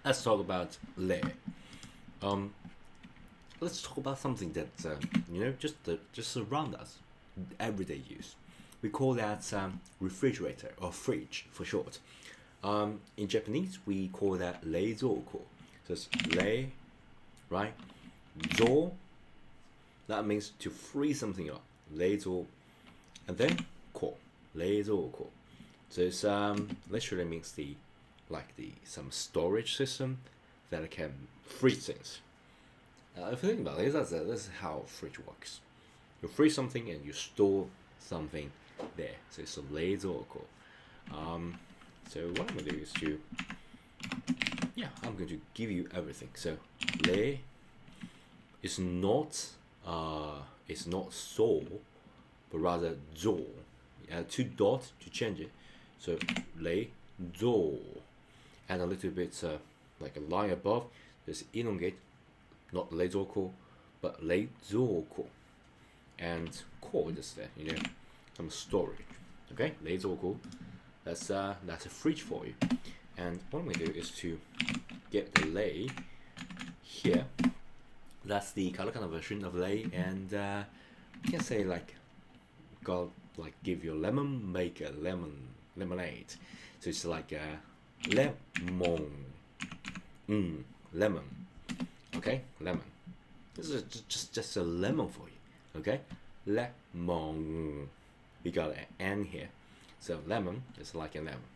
let's talk about le. Let's talk about something that just around us, everyday use. We call that refrigerator or fridge for short. In Japanese, we call that reizoko. So it's re, right? Zo, that means to freeze something up. Reizo, and then ko, reizoko. So it's literally means some storage system that can freeze things. If you think about it, this is how a fridge works. You freeze something and you store something there. So it's a reizoko. So what I'm going to do is I'm going to give you everything. So re is not so, but rather zo. Add 2 dots to change it. So reizo. Add a little bit like a line above. Just elongate, not reizoko, but reizoko. And ko is there, some storage. Okay, reizoko. That's a fridge for you. And what I'm going to do is to get the lei here. That's the katakana version of lei, and you can say give your lemon, make a lemonade. So it's like lemon, lemon. Okay, lemon. This is just a lemon for you. Okay, lemon. We got an N here. So lemon is like a lemon.